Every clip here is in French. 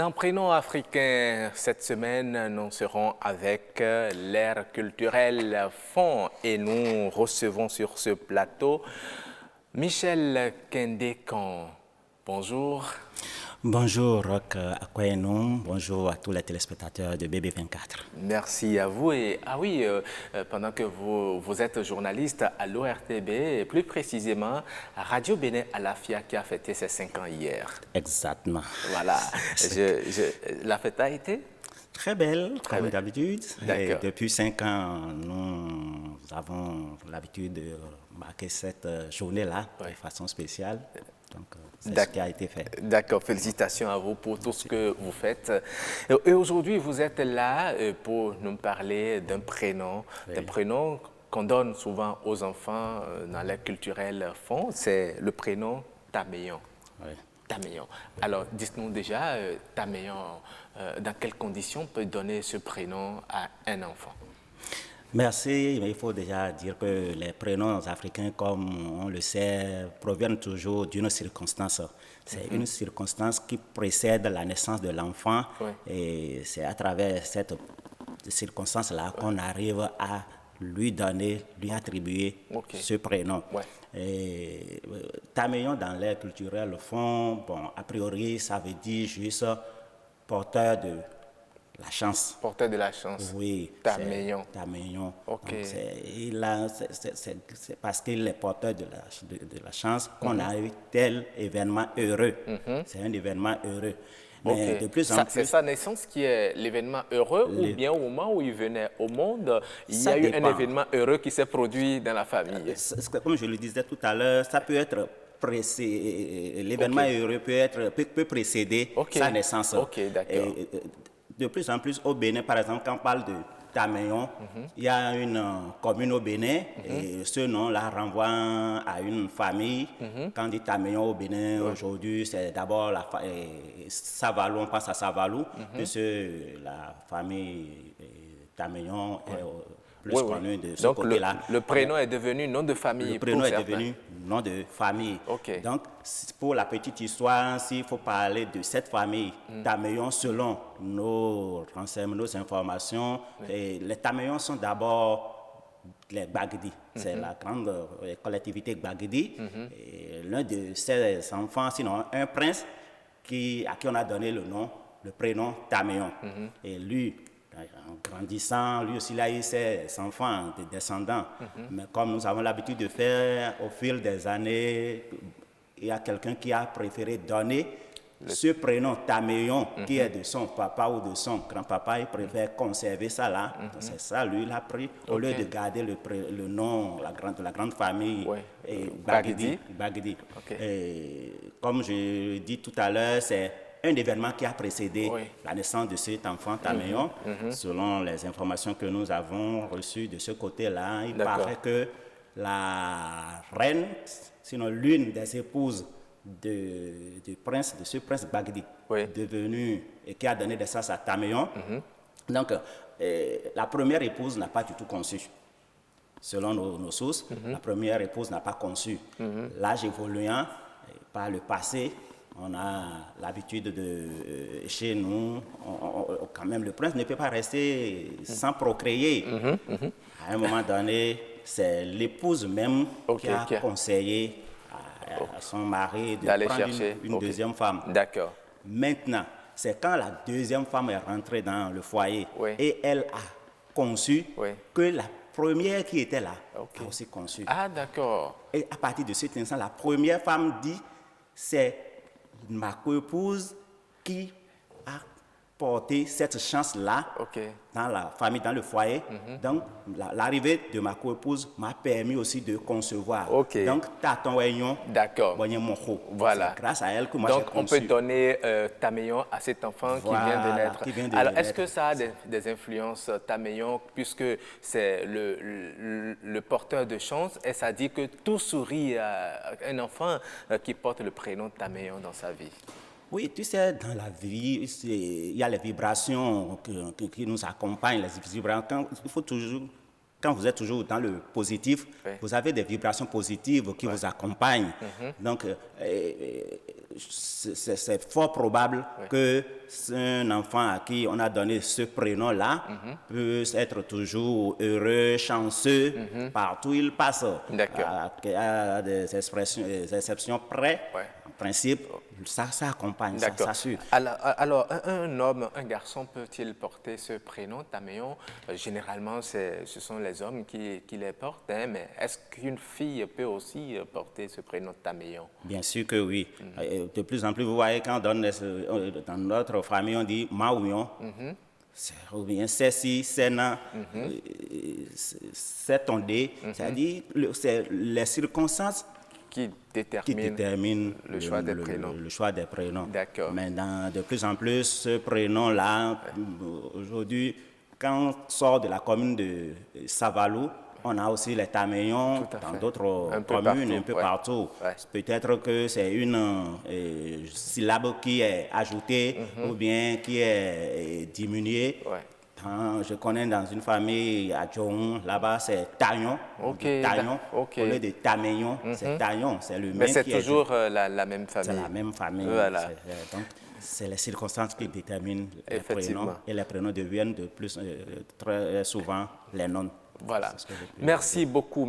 Dans Prénom africain, cette semaine, nous serons avec l'ère culturelle Fond et nous recevons sur ce plateau Michel Kendékan. Bonjour. Bonjour Roch Akwaenou, bonjour à tous les téléspectateurs de BB24. Merci à vous. Et pendant que vous êtes journaliste à l'ORTB, et plus précisément à Radio Bénin Alafia qui a fêté ses 5 ans hier. Exactement. Voilà. La fête a été très belle, comme d'habitude. Depuis 5 ans, nous avons l'habitude de marquer cette journée-là de façon spéciale. Donc, c'est ce qui a été fait. D'accord, félicitations à vous pour tout ce que vous faites. Et aujourd'hui, vous êtes là pour nous parler d'un prénom qu'on donne souvent aux enfants dans l'air culturel Fond, c'est le prénom Tameyon. Oui. Tameyon. Alors, dites-nous déjà, Tameyon, dans quelles conditions peut donner ce prénom à un enfant? Merci, mais il faut déjà dire que les prénoms africains, comme on le sait, proviennent toujours d'une circonstance. C'est une circonstance qui précède la naissance de l'enfant et c'est à travers cette circonstance-là qu'on arrive à lui donner, lui attribuer ce prénom. Tameyon dans l'air culturel, Fond, a priori, ça veut dire juste porteur de la chance. Porteur de la chance. Oui. Tameyon. Tameyon. Ok. C'est parce qu'il est porteur de la chance qu'on a eu tel événement heureux. C'est un événement heureux. Mais de plus en plus... C'est sa naissance qui est l'événement heureux ou bien au moment où il venait au monde, il y a eu un événement heureux qui s'est produit dans la famille? Comme je le disais tout à l'heure, ça peut être l'événement heureux peut précéder sa naissance. Ok, d'accord. De plus en plus au Bénin, par exemple, quand on parle de Tameyon, il y a une commune au Bénin et ce nom-là renvoie à une famille. Quand on dit Tameyon au Bénin, aujourd'hui, c'est d'abord Savalou, on pense à Savalou, puisque la famille Tameyon est plus connue de ce côté-là. Le prénom est devenu nom de famille. Le prénom est devenu nom de famille. Donc, pour la petite histoire, s'il faut parler de cette famille, Tameyon, selon nos renseignements, nos informations, les Tameyons sont d'abord les Gbagdi. C'est la grande collectivité Gbagdi. L'un de ses enfants, sinon un prince, à qui on a donné le prénom Tameyon. Et lui, en grandissant, lui aussi, il a eu ses enfants, des descendants. Mais comme nous avons l'habitude de faire au fil des années, il y a quelqu'un qui a préféré donner ce prénom Tameyon, qui est de son papa ou de son grand-papa. Il préfère conserver ça là. C'est ça, lui, il a pris, au lieu de garder le nom de la grande famille Gbagdi. Et comme je dis tout à l'heure, c'est un événement qui a précédé la naissance de cet enfant Tameyon. Selon les informations que nous avons reçues de ce côté-là, il paraît que la reine, sinon l'une des épouses de ce prince Gbagdi, devenu et qui a donné naissance à Tameyon. Donc, la première épouse n'a pas du tout conçu. Selon nos sources, la première épouse n'a pas conçu. L'âge évoluant, par le passé, on a l'habitude chez nous, quand même, le prince ne peut pas rester sans procréer. À un moment donné, c'est l'épouse même qui a conseillé à son mari de prendre chercher une deuxième femme. D'accord. Maintenant, c'est quand la deuxième femme est rentrée dans le foyer et elle a conçu que la première qui était là a aussi conçu. Ah, d'accord. Et à partir de cet instant, la première femme dit, c'est ma co-épouse qui a porté cette chance-là dans la famille, dans le foyer. Donc, l'arrivée de ma co-épouse m'a permis aussi de concevoir. Donc, d'accord. Voilà. C'est grâce à elle que moi j'ai conçu. Donc, on peut donner Tameyon à cet enfant qui vient de naître. Alors, est-ce que ça a des influences, Tameyon, puisque c'est le porteur de chance, et ça dit que tout sourit à un enfant qui porte le prénom Tameyon dans sa vie? Oui, tu sais, dans la vie, il y a les vibrations qui nous accompagnent, les vibrations. Il faut toujours quand vous êtes toujours dans le positif, vous avez des vibrations positives qui vous accompagnent. Donc, c'est fort probable que un enfant à qui on a donné ce prénom-là puisse être toujours heureux, chanceux, partout où il passe. À des exceptions près, en principe, ça accompagne, ça suit. Alors, un homme, un garçon peut-il porter ce prénom, Tameyon? Généralement, ce sont les hommes qui les portent, hein, mais est-ce qu'une fille peut aussi porter ce prénom Tameyon? Bien sûr que oui. De plus en plus, vous voyez, quand on donne dans notre famille, on dit Maouyon, ou bien Ceci, Sena, c'est tondé, c'est-à-dire c'est les circonstances qui déterminent le choix des prénoms. Le choix des prénoms. D'accord. Mais de plus en plus, ce prénom-là, aujourd'hui, quand on sort de la commune de Savalou, on a aussi les Taméons dans d'autres communes, un peu partout. Peut-être que c'est une syllabe qui est ajoutée ou bien qui est diminuée. Je connais dans une famille à Djohon, là-bas c'est Taillon, au lieu de Taméon, c'est Taillon, c'est le même. Mais c'est toujours la même famille. C'est la même famille. Voilà. Donc, c'est les circonstances qui déterminent les prénoms, et les prénoms deviennent très souvent les noms. Voilà. Merci beaucoup,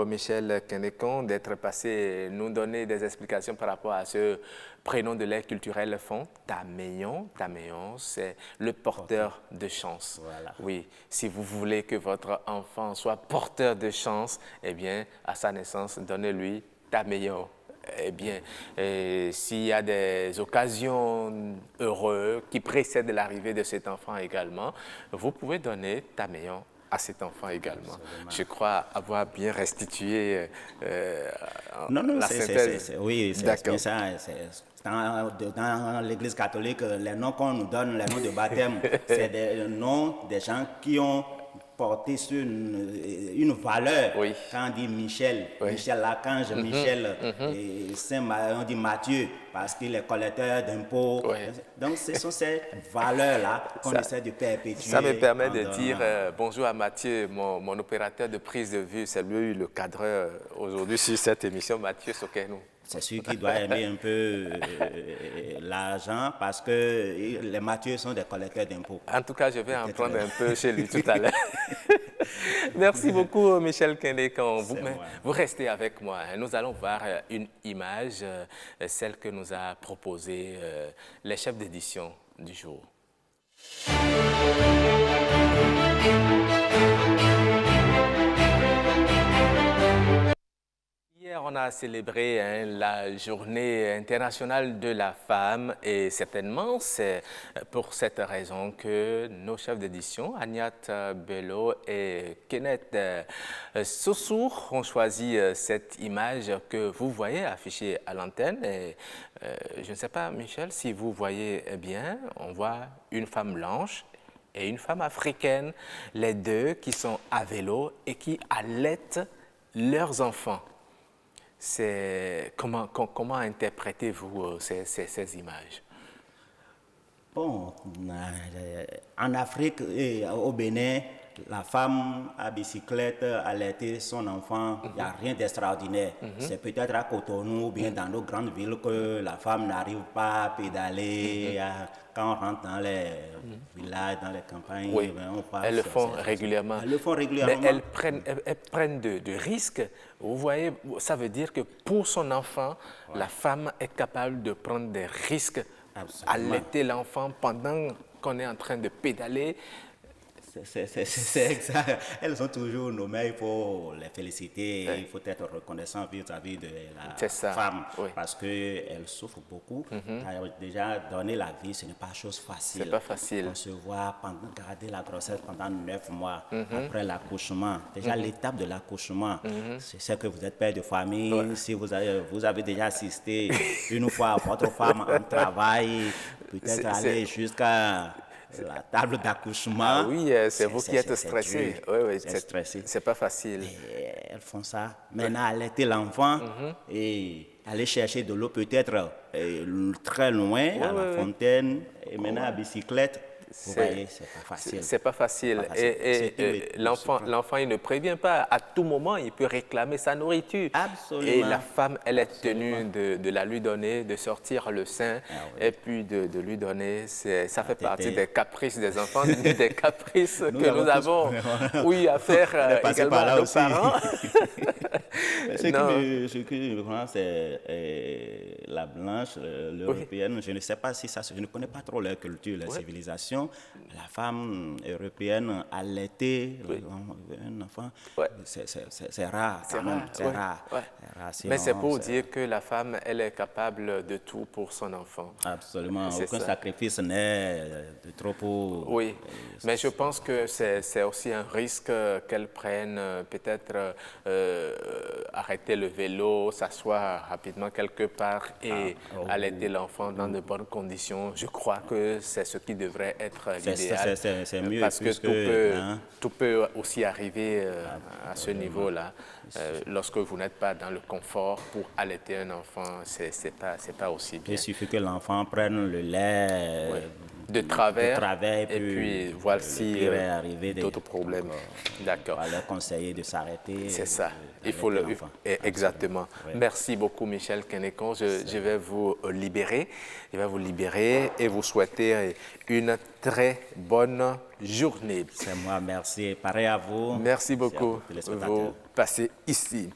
Michel Kenekan, d'être passé nous donner des explications par rapport à ce prénom de l'ère culturelle fond, Tameyon. Tameyon, c'est le porteur de chance. Voilà. Oui, si vous voulez que votre enfant soit porteur de chance, eh bien, à sa naissance, donnez-lui Tameyon. Eh bien, s'il y a des occasions heureuses qui précèdent l'arrivée de cet enfant également, vous pouvez donner Tameyon à cet enfant également. Absolument. Je crois avoir bien restitué la synthèse. Oui, c'est bien ça. Dans l'Église catholique, les noms qu'on nous donne, les noms de baptême, c'est des noms des gens qui ont porté sur une valeur. Quand on dit Michel, Michel l'Archange, Michel, on dit Matthieu, parce qu'il est collecteur d'impôts. Donc, ce sont ces valeurs-là qu'on essaie de perpétuer. Ça me permet de dire bonjour à Mathieu, mon opérateur de prise de vue. C'est lui le cadreur aujourd'hui sur cette émission, Mathieu Sokenou. C'est sûr qu'il doit aimer un peu l'argent parce que les Mathieu sont des collecteurs d'impôts. En tout cas, je vais en prendre un peu chez lui tout à l'heure. Merci beaucoup, Michel Kenekan. Vous restez avec moi. Nous allons voir une image, celle que nous a proposée les chefs d'édition du jour. Hier, on a célébré la journée internationale de la femme et certainement c'est pour cette raison que nos chefs d'édition, Agnat Bello et Kenneth Soussour, ont choisi cette image que vous voyez affichée à l'antenne. Et je ne sais pas, Michel, si vous voyez bien, on voit une femme blanche et une femme africaine, les deux qui sont à vélo et qui allaitent leurs enfants. Comment interprétez-vous ces images? Bon, en Afrique et au Bénin, la femme à bicyclette allaiter son enfant, il n'y a rien d'extraordinaire. C'est peut-être à Cotonou ou bien dans nos grandes villes que la femme n'arrive pas à pédaler. Quand on rentre dans les villages, dans les campagnes, on passe. Elles le font régulièrement. Elles le font régulièrement. Mais elles prennent de risques. Vous voyez, ça veut dire que pour son enfant, la femme est capable de prendre des risques, allaiter l'enfant pendant qu'on est en train de pédaler. C'est exact. Elles sont toujours nommées, il faut les féliciter, il faut être reconnaissant vis-à-vis de la femme parce qu'elle souffre beaucoup. Déjà, donner la vie, ce n'est pas chose facile. C'est pas facile. Concevoir, garder la grossesse pendant 9 mois après l'accouchement. Déjà, l'étape de l'accouchement, c'est ce que vous êtes père de famille. Si vous avez déjà assisté une fois à votre femme en travail, peut-être aller jusqu'à la table d'accouchement. Ah oui, c'est vous qui êtes stressé. Oui, c'est stressé. C'est pas facile. Et elles font ça. Maintenant, allaiter l'enfant et aller chercher de l'eau peut-être très loin, à la fontaine, et maintenant à bicyclette. Vous voyez, c'est pas facile. C'est pas facile. Et l'enfant, il ne prévient pas. À tout moment, il peut réclamer sa nourriture. Absolument. Et la femme, elle est tenue de la lui donner, de sortir le sein, et puis de lui donner. Ça fait partie des caprices des enfants, des caprices que nous avons, oui, à faire également à nos parents. Ce qui me prend, c'est la blanche, l'européenne. Je ne sais pas si ça, je ne connais pas trop leur culture, leur civilisation. La femme européenne allaiter un enfant, c'est rare. C'est rare. Mais c'est pour dire que la femme, elle est capable de tout pour son enfant. Absolument. Aucun sacrifice n'est de trop pour... Oui, mais je pense que c'est aussi un risque qu'elle prenne, peut-être arrêter le vélo, s'asseoir rapidement quelque part et allaiter l'enfant dans de bonnes conditions. Je crois que c'est ce qui devrait être l'idéal. C'est mieux parce que tout peut aussi arriver à ce niveau-là. Lorsque vous n'êtes pas dans le confort pour allaiter un enfant, c'est pas aussi bien. Il suffit que l'enfant prenne le lait de travers et puis voici d'autres problèmes. D'accord. On va leur conseiller de s'arrêter. C'est ça. Il faut le... Exactement. Oui. Merci beaucoup, Michel Kenékon. Je vais vous libérer. Je vais vous libérer et vous souhaiter une très bonne journée. C'est moi, merci. Pareil à vous. Merci beaucoup. Vous passez ici.